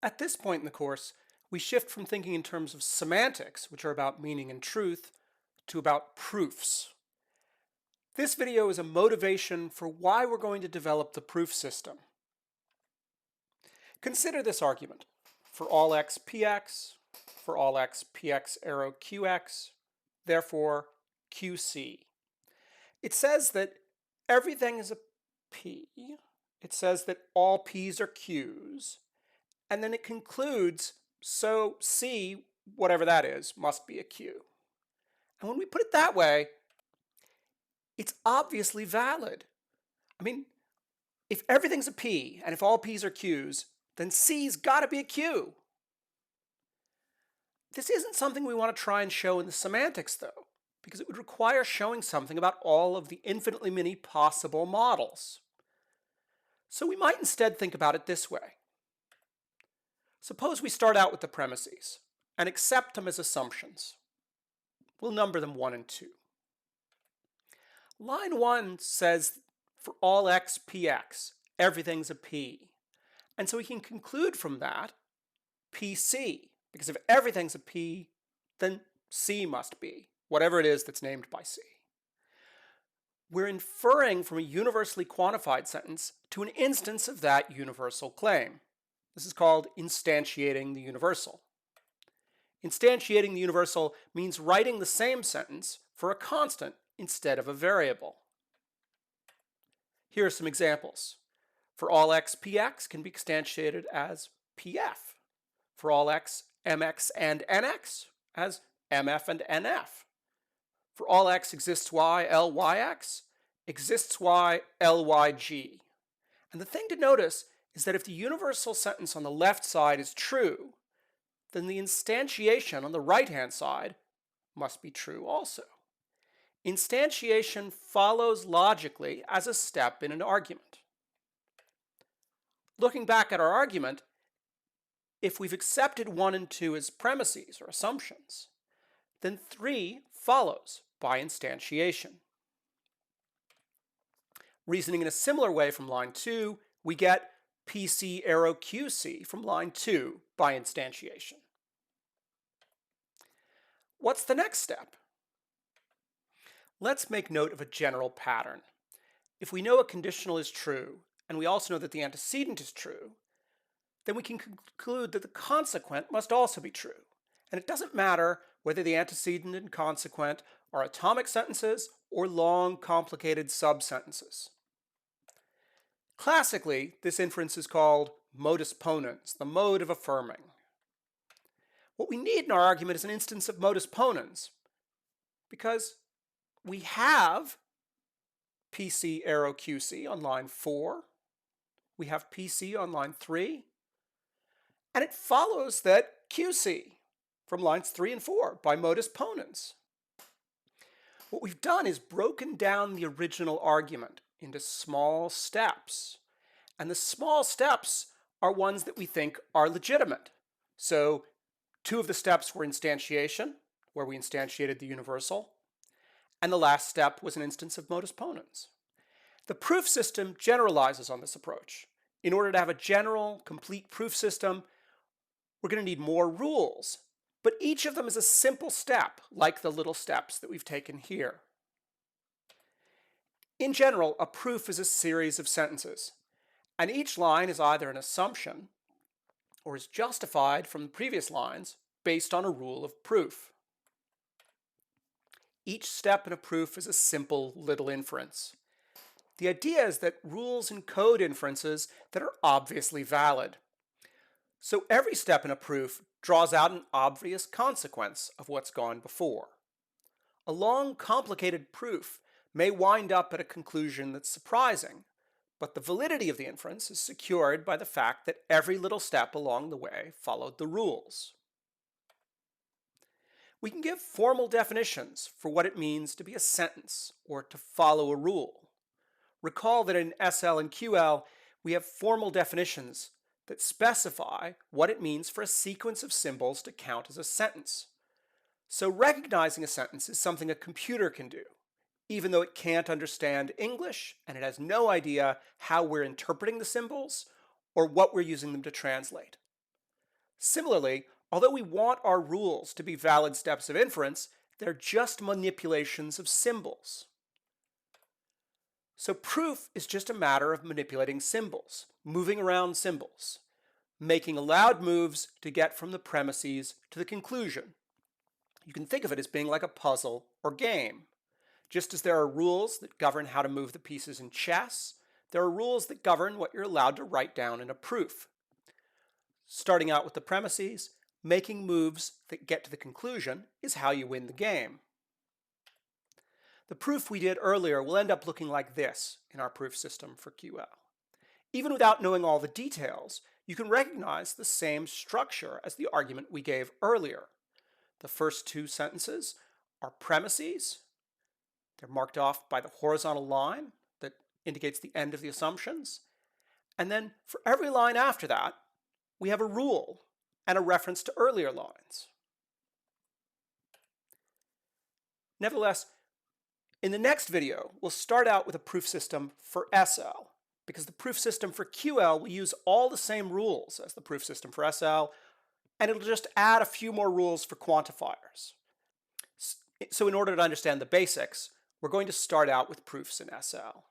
At this point in the course, we shift from thinking in terms of semantics, which are about meaning and truth, to about proofs. This video is a motivation for why we're going to develop the proof system. Consider this argument. For all x px, for all x px arrow qx, therefore qc. It says that everything is a p. It says that all p's are q's. And then it concludes, so C, whatever that is, must be a Q. And when we put it that way, it's obviously valid. I mean, if everything's a P, and if all P's are Q's, then C's got to be a Q. This isn't something we want to try and show in the semantics, though, because it would require showing something about all of the infinitely many possible models. So we might instead think about it this way. Suppose we start out with the premises and accept them as assumptions. We'll number them 1 and 2. Line 1 says for all x px, everything's a p. And so we can conclude from that pc, because if everything's a p, then c must be, whatever it is that's named by c. We're inferring from a universally quantified sentence to an instance of that universal claim. This is called instantiating the universal. Instantiating the universal means writing the same sentence for a constant instead of a variable. Here are some examples. For all x px can be instantiated as pf. For all x mx and nx as mf and nf. For all x exists y lyx exists y lyg. And the thing to notice is that if the universal sentence on the left side is true, then the instantiation on the right-hand side must be true also. Instantiation follows logically as a step in an argument. Looking back at our argument, if we've accepted 1 and 2 as premises or assumptions, then 3 follows by instantiation. Reasoning in a similar way from line 2, we get PC arrow QC from line 2 by instantiation. What's the next step? Let's make note of a general pattern. If we know a conditional is true, and we also know that the antecedent is true, then we can conclude that the consequent must also be true. And it doesn't matter whether the antecedent and consequent are atomic sentences or long, complicated sub-sentences. Classically, this inference is called modus ponens, the mode of affirming. What we need in our argument is an instance of modus ponens, because we have PC arrow QC on line 4, we have PC on line 3, and it follows that QC from lines 3 and 4 by modus ponens. What we've done is broken down the original argument into small steps. And the small steps are ones that we think are legitimate. So 2 of the steps were instantiation, where we instantiated the universal. And the last step was an instance of modus ponens. The proof system generalizes on this approach. In order to have a general, complete proof system, we're going to need more rules. But each of them is a simple step, like the little steps that we've taken here. In general, a proof is a series of sentences, and each line is either an assumption or is justified from the previous lines based on a rule of proof. Each step in a proof is a simple little inference. The idea is that rules encode inferences that are obviously valid. So every step in a proof draws out an obvious consequence of what's gone before. A long, complicated proof may wind up at a conclusion that's surprising, but the validity of the inference is secured by the fact that every little step along the way followed the rules. We can give formal definitions for what it means to be a sentence or to follow a rule. Recall that in SL and QL, we have formal definitions that specify what it means for a sequence of symbols to count as a sentence. So recognizing a sentence is something a computer can do, even though it can't understand English and it has no idea how we're interpreting the symbols or what we're using them to translate. Similarly, although we want our rules to be valid steps of inference, they're just manipulations of symbols. So proof is just a matter of manipulating symbols, moving around symbols, making allowed moves to get from the premises to the conclusion. You can think of it as being like a puzzle or game. Just as there are rules that govern how to move the pieces in chess, there are rules that govern what you're allowed to write down in a proof. Starting out with the premises, making moves that get to the conclusion is how you win the game. The proof we did earlier will end up looking like this in our proof system for QL. Even without knowing all the details, you can recognize the same structure as the argument we gave earlier. The first two sentences are premises. They're marked off by the horizontal line that indicates the end of the assumptions. And then for every line after that, we have a rule and a reference to earlier lines. Nevertheless, in the next video, we'll start out with a proof system for SL, because the proof system for QL will use all the same rules as the proof system for SL, and it'll just add a few more rules for quantifiers. So in order to understand the basics, we're going to start out with proofs in SL.